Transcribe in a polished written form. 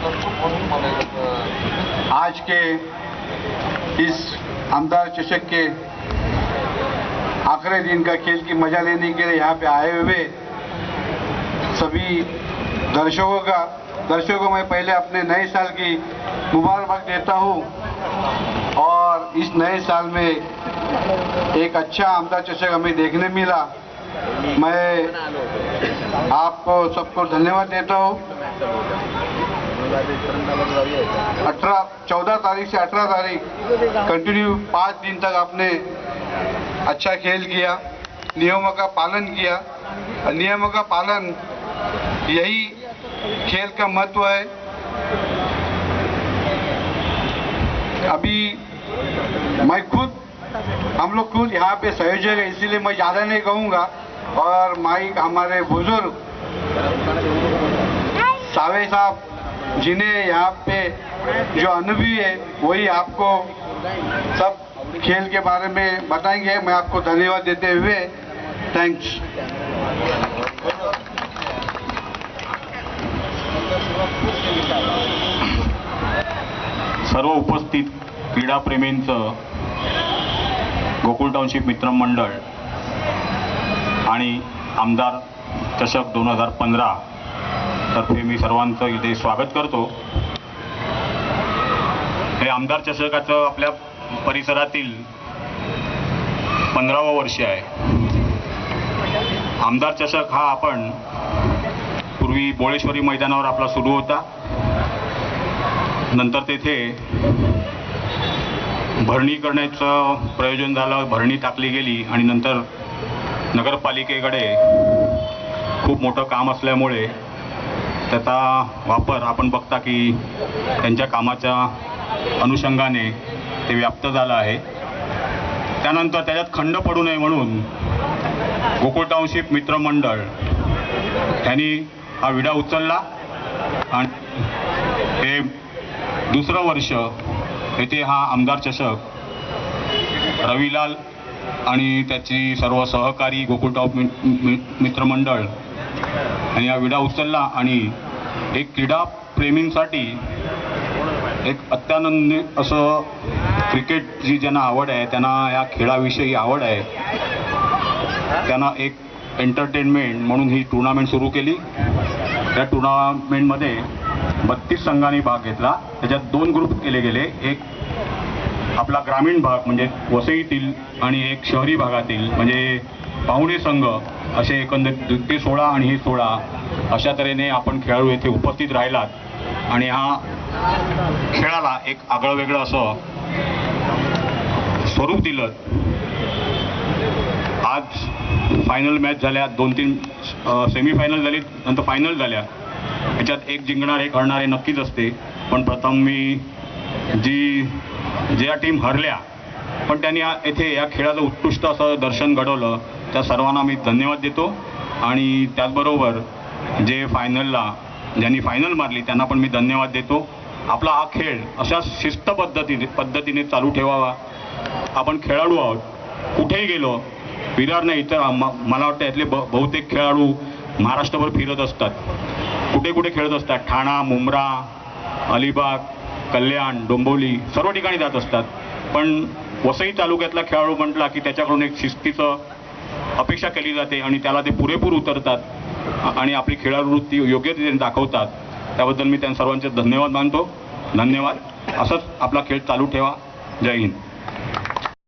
आज के इस आमदार चषक के आखिरी दिन का खेल की मजा लेने के लिए यहाँ पे आए हुए सभी दर्शकों को मैं पहले अपने नए साल की मुबारकबाद देता हूँ। और इस नए साल में एक अच्छा आमदार चषक हमें देखने मिला। मैं आपको सबको धन्यवाद देता हूँ। 14 तारीख से 18 तारीख कंटिन्यू 5 दिन तक आपने अच्छा खेल किया, नियमों का पालन किया। नियमों का पालन यही खेल का महत्व है। अभी हम लोग खुद यहाँ पे संयोजक है, इसीलिए मैं ज़्यादा नहीं कहूँगा। और माइक हमारे बुजुर्ग सावे साहब जिन्हें यहाँ पे जो अनुभवी है वही आपको सब खेल के बारे में बताएंगे। मैं आपको धन्यवाद देते हुए थैंक्स। सर्व उपस्थित क्रीडाप्रेमींचं गोकुळ टाउनशिप मित्रमंडळ आणि आमदार चषक 2015 तर्फे मी सर्वांचं इथे स्वागत करतो। हे आमदार चषकाचं आपल्या परिसरातील 15वं वर्ष आहे। आमदार चषक हा आपण पूर्वी बोळेश्वरी मैदानावर आपला सुरू होता, नंतर तेथे भरणी करण्याचं प्रयोजन झालं, भरणी टाकली गेली आणि नंतर नगरपालिकेकडे खूप मोठं काम असल्यामुळे त्याचा वापर आपण बघता की त्यांच्या कामाच्या अनुषंगाने ते व्याप्त झालं आहे। त्यानंतर त्याच्यात खंड पडू नये म्हणून गोकुळ टाउनशिप मित्रमंडळ यांनी हा विडा उचलला आणि हे दुसरं वर्ष येथे हा आमदार चषक रविलाल आणि त्याची सर्व सहकारी गोकुळ टाउन मित्रमंडळ आणि हा विडा उचलला आणि एक क्रीडा प्रेमींसाठी एक अत्यानंदी असं क्रिकेटची ज्यांना आवड आहे, त्यांना या खेळाविषयी आवड आहे, त्यांना एक एंटरटेनमेंट म्हणून ही टुर्नामेंट सुरू केली। या टुर्नामेंटमध्ये 32 संघांनी भाग घेतला। त्याच्यात 2 ग्रुप केले गेले, एक आपला ग्रामीण भाग म्हणजे वसईतील आणि एक शहरी भागातील म्हणजे पाहुणे संघ, असे एकंदरीत ते 16 आणि हे 16 अशा तऱ्हेने आपण खेळाडू येथे उपस्थित राहिलात आणि हा खेळाला एक आगळं वेगळं असं स्वरूप दिलं। आज फायनल मॅच झाल्या, 2-3 सेमीफायनल झाली, नंतर फायनल झाल्या। याच्यात एक जिंकणार एक हरणारे नक्कीच असते, पण प्रथम मी ज्या टीम हरल्या पण त्यांनी येथे या खेळाचं उत्कृष्ट असं दर्शन घडवलं, त्या सर्वांना मी धन्यवाद देतो। आणि त्याचबरोबर जे ज्यांनी फायनल मारली त्यांना पण मी धन्यवाद देतो। आपला हा खेळ अशा शिस्त पद्धतीने चालू ठेवावा। आपण खेळाडू आहोत, कुठेही गेलो विरार नाही तर मला वाटतं यातले बहुतेक खेळाडू महाराष्ट्रभर फिरत असतात, कुठे कुठे खेळत असतात, ठाणा, मुंब्रा, अलिबाग, कल्याण, डोंबिवली सर्व ठिकाणी जात असतात। पण वसई तालुक्यातला खेळाडू म्हटला की त्याच्याकडून एक शिस्तीचं अपेक्षा केली जाते आणि त्याला ते पुरेपूर उतरतात आणि आपली खेळाडूवृत्ती योग्य रीतीने दाखवतात। त्याबद्दल मी त्यांना सर्वांचे धन्यवाद मानतो। धन्यवाद। असंच आपला खेळ चालू ठेवा। जय हिंद।